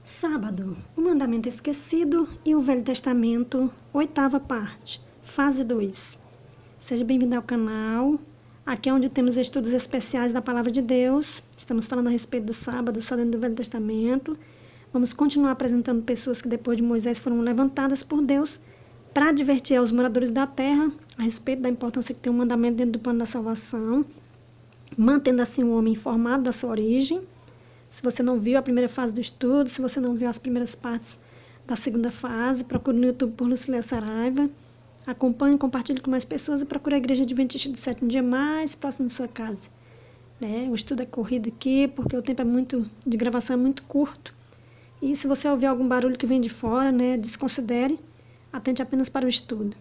Sábado, o mandamento esquecido e o Velho Testamento, 8ª parte, fase 2. Seja bem-vindo ao canal. Aqui é onde temos estudos especiais da Palavra de Deus. Estamos falando a respeito do sábado, só dentro do Velho Testamento. Vamos continuar apresentando pessoas que depois de Moisés foram levantadas por Deus para advertir aos moradores da terra a respeito da importância que tem um mandamento dentro do plano da salvação, mantendo assim o homem informado da sua origem. Se você não viu a primeira fase do estudo, se você não viu as primeiras partes da segunda fase, procure no YouTube por Lucília Saraiva. Acompanhe, compartilhe com mais pessoas e procure a Igreja Adventista do Sétimo Dia mais próximo de sua casa. O estudo é corrido aqui porque o tempo de gravação é muito curto. E se você ouvir algum barulho que vem de fora, desconsidere, atente apenas para o estudo.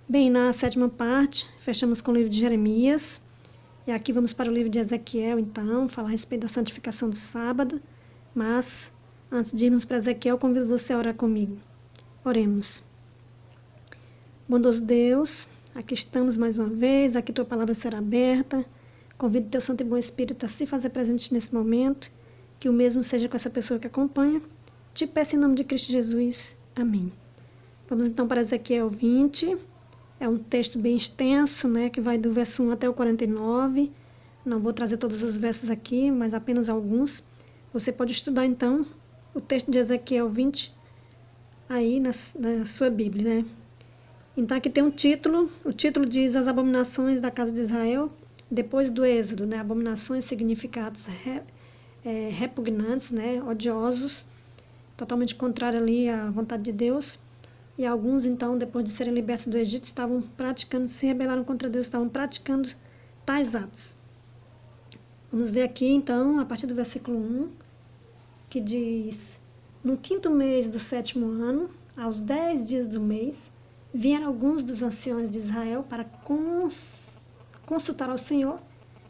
Bem, na 7ª parte, fechamos com o livro de Jeremias. E aqui vamos para o livro de Ezequiel, então, falar a respeito da santificação do sábado. Mas, antes de irmos para Ezequiel, convido você a orar comigo. Oremos. Bondoso Deus, aqui estamos mais uma vez, aqui tua palavra será aberta. Convido teu Santo e Bom Espírito a se fazer presente nesse momento, que o mesmo seja com essa pessoa que acompanha. Te peço em nome de Cristo Jesus. Amém. Vamos então para Ezequiel 20. É um texto bem extenso, que vai do verso 1 até o 49. Não vou trazer todos os versos aqui, mas apenas alguns. Você pode estudar, então, o texto de Ezequiel 20 aí na sua Bíblia, Então, aqui tem um título. O título diz As Abominações da Casa de Israel, depois do Êxodo, Abominações, significados repugnantes, odiosos, totalmente contrário ali à vontade de Deus. E alguns, então, depois de serem libertos do Egito, se rebelaram contra Deus, estavam praticando tais atos. Vamos ver aqui, então, a partir do versículo 1, que diz: No 5º mês do 7º ano, aos 10 dias do mês, vieram alguns dos anciões de Israel para consultar ao Senhor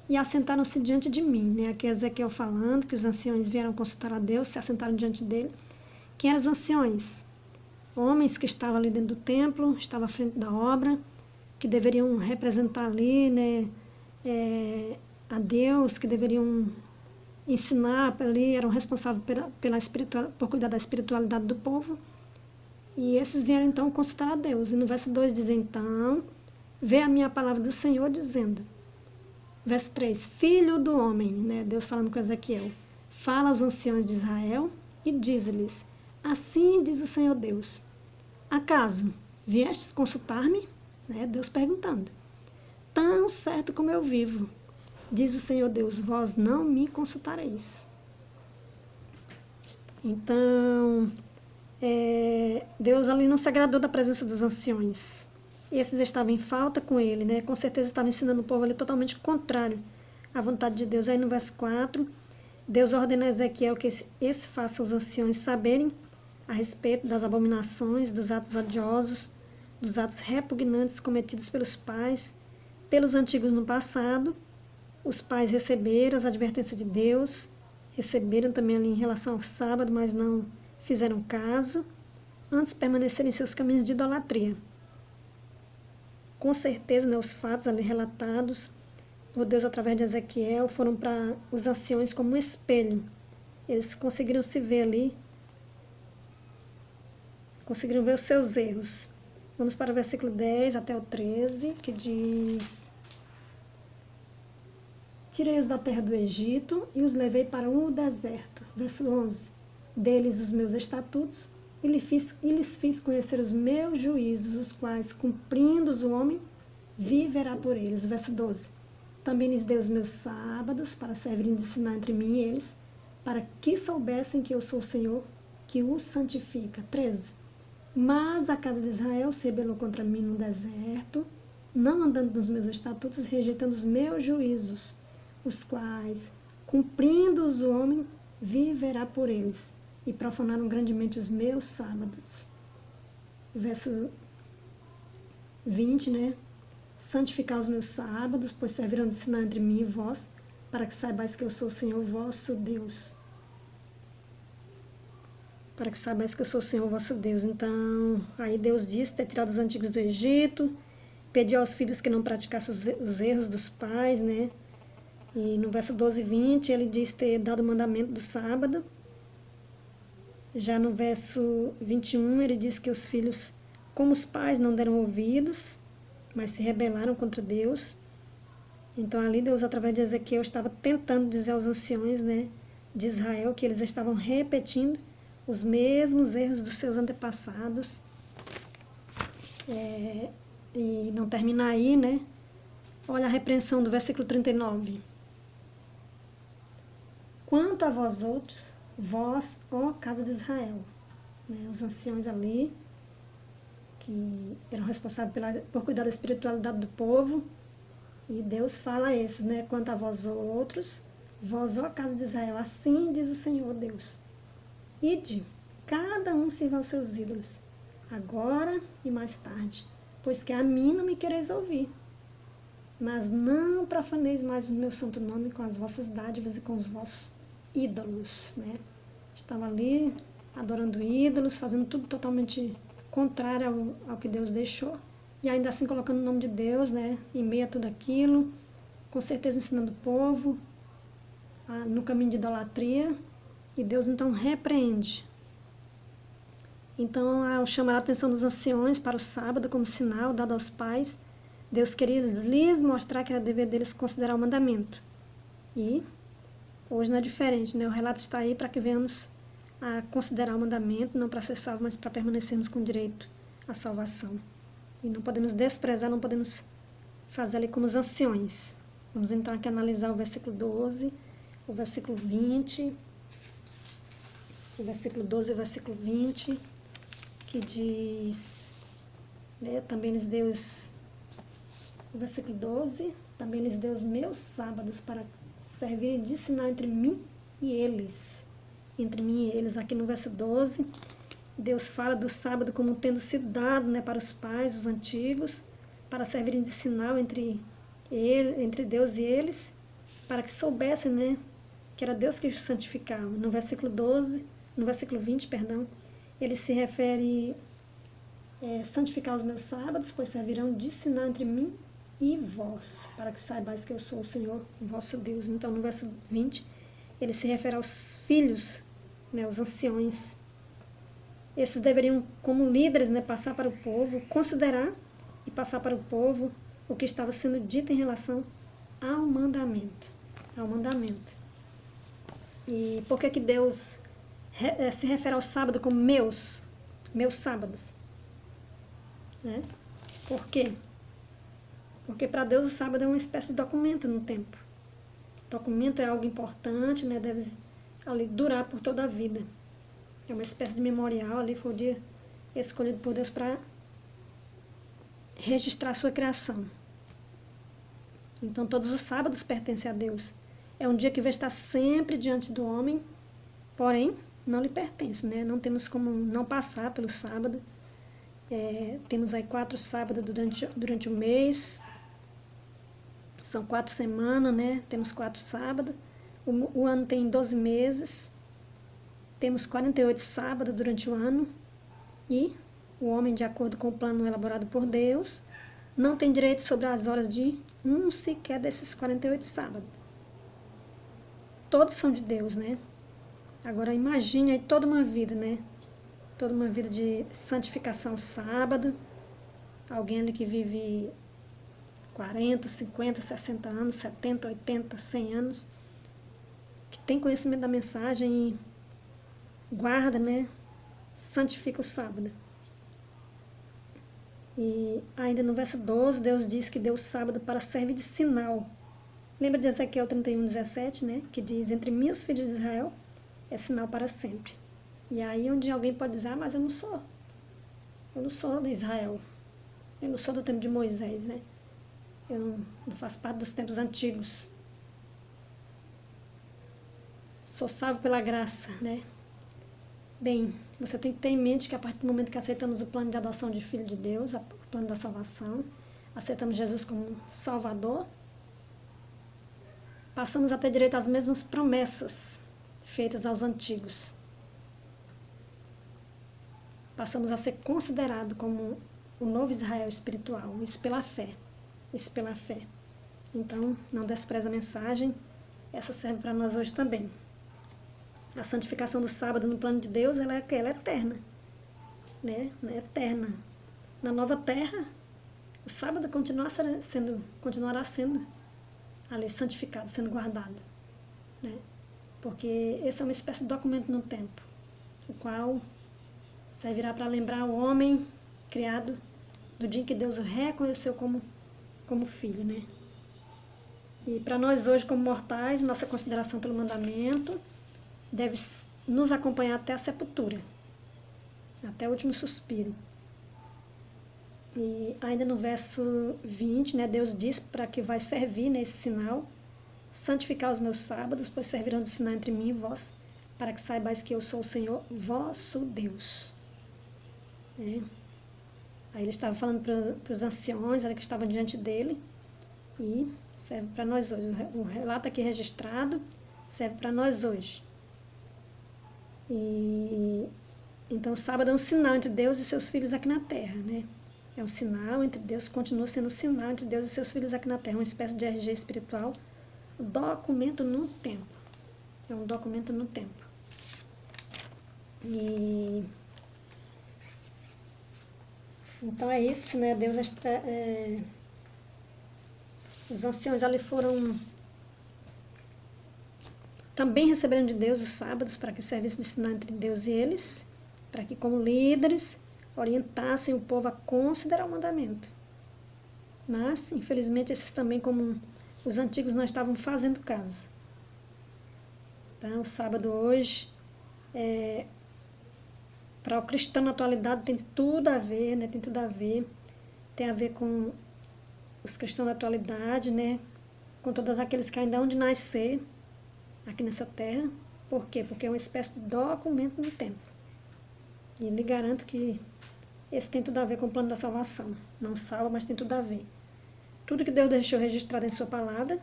e assentaram-se diante de mim. Aqui é Ezequiel falando que os anciões vieram consultar a Deus, se assentaram diante dele. Quem eram os anciões? Homens que estavam ali dentro do templo, estavam à frente da obra, que deveriam representar ali, a Deus, que deveriam ensinar ali, eram responsáveis por cuidar da espiritualidade do povo. E esses vieram então consultar a Deus. E no verso 2 diz então: Vê a minha palavra do Senhor dizendo. Verso 3: Filho do homem, Deus falando com Ezequiel, fala aos anciões de Israel e diz-lhes: Assim diz o Senhor Deus: Acaso viestes consultar-me? Deus perguntando. Tão certo como eu vivo, diz o Senhor Deus, vós não me consultareis. Então, Deus ali não se agradou da presença dos anciões. Esses estavam em falta com ele, com certeza estavam ensinando o povo ali totalmente contrário à vontade de Deus. Aí no verso 4, Deus ordena a Ezequiel que esse faça aos anciões saberem a respeito das abominações, dos atos odiosos, dos atos repugnantes cometidos pelos pais, pelos antigos no passado. Os pais receberam as advertências de Deus, receberam também ali em relação ao sábado, mas não fizeram caso, antes permanecerem em seus caminhos de idolatria. Com certeza, os fatos ali relatados por Deus através de Ezequiel foram para os anciões como um espelho. Eles conseguiram se ver ali, conseguiram ver os seus erros. Vamos para o versículo 10 até o 13, que diz: Tirei-os da terra do Egito e os levei para o deserto. Verso 11. Deles os meus estatutos e lhes fiz conhecer os meus juízos, os quais, cumprindo-os o homem, viverá por eles. Verso 12. Também lhes dei os meus sábados para servirem de sinal entre mim e eles, para que soubessem que eu sou o Senhor, que os santifica. 13. Mas a casa de Israel se rebelou contra mim no deserto, não andando nos meus estatutos, rejeitando os meus juízos, os quais, cumprindo-os o homem, viverá por eles, e profanaram grandemente os meus sábados. Verso 20, Santificar os meus sábados, pois servirão de sinal entre mim e vós, para que saibais que eu sou o Senhor vosso Deus. Para que saibais que eu sou o Senhor vosso Deus. Então, aí Deus disse ter tirado os antigos do Egito, pediu aos filhos que não praticassem os erros dos pais, E no verso 12 e 20, ele diz ter dado o mandamento do sábado. Já no verso 21, ele diz que os filhos, como os pais, não deram ouvidos, mas se rebelaram contra Deus. Então ali Deus, através de Ezequiel, estava tentando dizer aos anciões, né, de Israel que eles estavam repetindo os mesmos erros dos seus antepassados. E não termina aí, né? Olha a repreensão do versículo 39. Quanto a vós outros, vós, ó casa de Israel, né, os anciões ali, que eram responsáveis por cuidar da espiritualidade do povo, e Deus fala a esses, né, quanto a vós outros, vós, ó casa de Israel, assim diz o Senhor Deus, ide, cada um sirva aos seus ídolos, agora e mais tarde, pois que a mim não me quereis ouvir, mas não profaneis mais o meu santo nome com as vossas dádivas e com os vossos ídolos, né? Estava ali adorando ídolos, fazendo tudo totalmente contrário ao que Deus deixou. E ainda assim colocando o nome de Deus, né, em meio a tudo aquilo, com certeza ensinando o povo no caminho de idolatria. E Deus então repreende. Então, ao chamar a atenção dos anciões para o sábado como sinal dado aos pais, Deus queria lhes mostrar que era dever deles considerar o mandamento. E hoje não é diferente, né? O relato está aí para que venhamos a considerar o mandamento, não para ser salvo, mas para permanecermos com direito à salvação. E não podemos desprezar, não podemos fazer ali como os anciões. Vamos então aqui analisar o versículo 12, o versículo 20, o versículo 12 e o versículo 20, que diz, né, também lhes deu o versículo 12, também lhes deu os meus sábados para servirem de sinal entre mim e eles. Entre mim e eles, aqui no verso 12, Deus fala do sábado como tendo sido dado, né, para os pais, os antigos, para servirem de sinal entre Deus e eles, para que soubessem, né, que era Deus que os santificava. No versículo 20, ele se refere santificar os meus sábados, pois servirão de sinal entre mim e vós, para que saibais que eu sou o Senhor, vosso Deus. Então, no verso 20, ele se refere aos filhos, né, os anciões. Esses deveriam, como líderes, né, passar para o povo, considerar e passar para o povo o que estava sendo dito em relação ao mandamento. Ao mandamento. E por que Deus se refere ao sábado como meus sábados? Né? Por quê? Porque para Deus o sábado é uma espécie de documento no tempo. Documento é algo importante, né? Deve ali durar por toda a vida. É uma espécie de memorial, ali foi o dia escolhido por Deus para registrar a sua criação. Então todos os sábados pertencem a Deus. É um dia que vai estar sempre diante do homem, porém não lhe pertence, né? Não temos como não passar pelo sábado. Temos aí 4 sábados durante o mês. São 4 semanas, né? Temos 4 sábados. O ano tem 12 meses. Temos 48 sábados durante o ano. E o homem, de acordo com o plano elaborado por Deus, não tem direito sobre as horas de um sequer desses 48 sábados. Todos são de Deus, né? Agora imagine aí toda uma vida, né? Toda uma vida de santificação sábado. Alguém ali que vive 40, 50, 60 anos, 70, 80, 100 anos, que tem conhecimento da mensagem e guarda, né? Santifica o sábado. E ainda no verso 12, Deus diz que deu o sábado para servir de sinal. Lembra de Ezequiel 31:17, né? Que diz, entre mim e os filhos de Israel é sinal para sempre. E aí onde alguém pode dizer, mas eu não sou de Israel, eu não sou do tempo de Moisés, né? Eu não faço parte dos tempos antigos. Sou salvo pela graça, né? Bem, você tem que ter em mente que a partir do momento que aceitamos o plano de adoção de filho de Deus, o plano da salvação, aceitamos Jesus como Salvador, passamos a ter direito às mesmas promessas feitas aos antigos. Passamos a ser considerado como o novo Israel espiritual, isso pela fé. Isso pela fé. Então, não despreza a mensagem, essa serve para nós hoje também. A santificação do sábado no plano de Deus, ela é eterna, né? É eterna. Na nova terra, o sábado continuará sendo ali santificado, sendo guardado, né? Porque esse é uma espécie de documento no tempo, o qual servirá para lembrar o homem criado do dia em que Deus o reconheceu como filho, né? E para nós hoje, como mortais, nossa consideração pelo mandamento deve nos acompanhar até a sepultura, até o último suspiro. E ainda no verso 20, né, Deus diz para que vai servir nesse sinal: santificar os meus sábados, pois servirão de sinal entre mim e vós, para que saibais que eu sou o Senhor vosso Deus. É. Aí ele estava falando para os anciões que estavam diante dele, e serve para nós hoje. O relato aqui registrado serve para nós hoje. E então o sábado é um sinal entre Deus e seus filhos aqui na terra, né? É um sinal entre Deus, continua sendo um sinal entre Deus e seus filhos aqui na terra, uma espécie de RG espiritual, documento no tempo. É um documento no tempo. E então é isso, né? Deus os anciãos ali foram também receberam de Deus os sábados para que servisse de sinal entre Deus e eles, para que como líderes orientassem o povo a considerar o mandamento. Mas, infelizmente, esses também, como os antigos, não estavam fazendo caso. Então, o sábado hoje, para o cristão na atualidade, tem tudo a ver, né? Tem a ver com os cristãos da atualidade, né? Com todos aqueles que ainda hão de nascer aqui nessa terra. Por quê? Porque é uma espécie de documento no tempo. E lhe garanto que esse tem tudo a ver com o plano da salvação. Não salva, mas tem tudo a ver. Tudo que Deus deixou registrado em sua palavra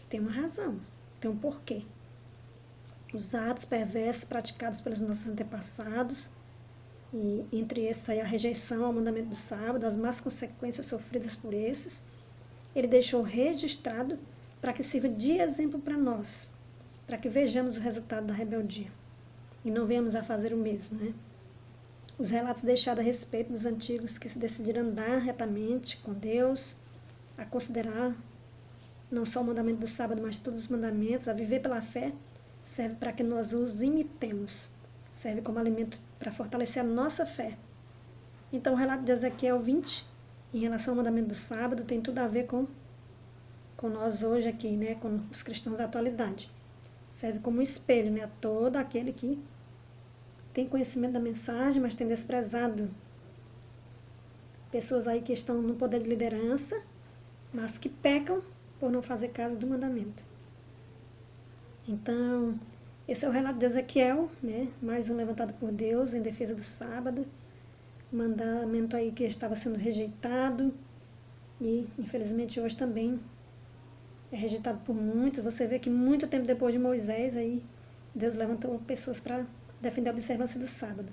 tem uma razão, tem um porquê. Os atos perversos praticados pelos nossos antepassados, e entre esses aí a rejeição ao mandamento do sábado, as más consequências sofridas por esses, ele deixou registrado para que sirva de exemplo para nós, para que vejamos o resultado da rebeldia e não venhamos a fazer o mesmo, né? Os relatos deixados a respeito dos antigos que se decidiram andar retamente com Deus, a considerar não só o mandamento do sábado, mas todos os mandamentos, a viver pela fé, serve para que nós os imitemos, serve como alimento para fortalecer a nossa fé. Então o relato de Ezequiel 20, em relação ao mandamento do sábado, tem tudo a ver com nós hoje aqui, né, com os cristãos da atualidade. Serve como espelho, né, a todo aquele que tem conhecimento da mensagem, mas tem desprezado. Pessoas aí que estão no poder de liderança, mas que pecam por não fazer caso do mandamento. Então, esse é o relato de Ezequiel, né? Mais um levantado por Deus em defesa do sábado. Mandamento aí que estava sendo rejeitado e, infelizmente, hoje também é rejeitado por muitos. Você vê que muito tempo depois de Moisés, aí Deus levantou pessoas para defender a observância do sábado.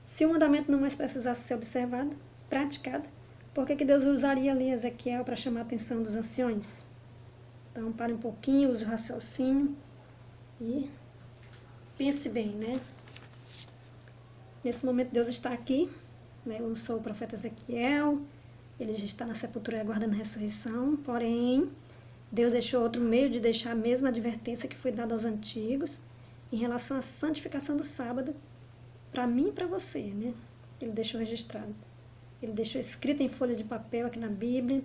Se o mandamento não mais precisasse ser observado, praticado, por que Deus usaria ali Ezequiel para chamar a atenção dos anciões? Então, pare um pouquinho, use o raciocínio e pense bem, né? Nesse momento, Deus está aqui, né? Lançou o profeta Ezequiel, ele já está na sepultura aguardando a ressurreição, porém, Deus deixou outro meio de deixar a mesma advertência que foi dada aos antigos em relação à santificação do sábado, para mim e para você, né? Ele deixou registrado. Ele deixou escrito em folha de papel aqui na Bíblia,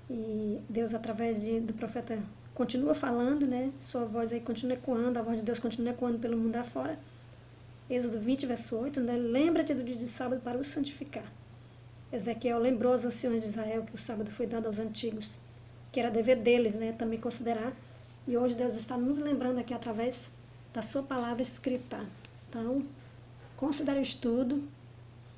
e Deus, através do profeta, continua falando, né? Sua voz aí continua ecoando, a voz de Deus continua ecoando pelo mundo afora. Êxodo 20, verso 8, né? Lembra-te do dia de sábado para o santificar. Ezequiel lembrou aos anciões de Israel que o sábado foi dado aos antigos, que era dever deles, né? Também considerar. E hoje Deus está nos lembrando aqui através da sua palavra escrita. Então, considere o estudo.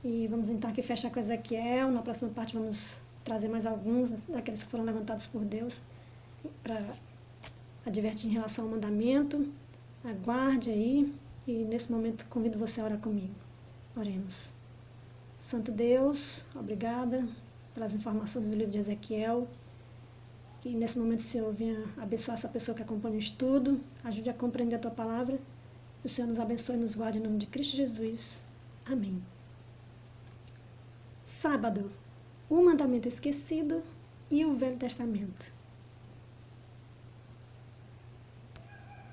E vamos então aqui fechar com Ezequiel. Na próxima parte vamos trazer mais alguns daqueles que foram levantados por Deus para advertir em relação ao mandamento. Aguarde aí. E nesse momento convido você a orar comigo. Oremos. Santo Deus, obrigada pelas informações do livro de Ezequiel. Que nesse momento o Senhor venha abençoar essa pessoa que acompanha o estudo. Ajude a compreender a tua palavra. O Senhor nos abençoe e nos guarde em nome de Cristo Jesus. Amém. Sábado, o mandamento esquecido e o Velho Testamento.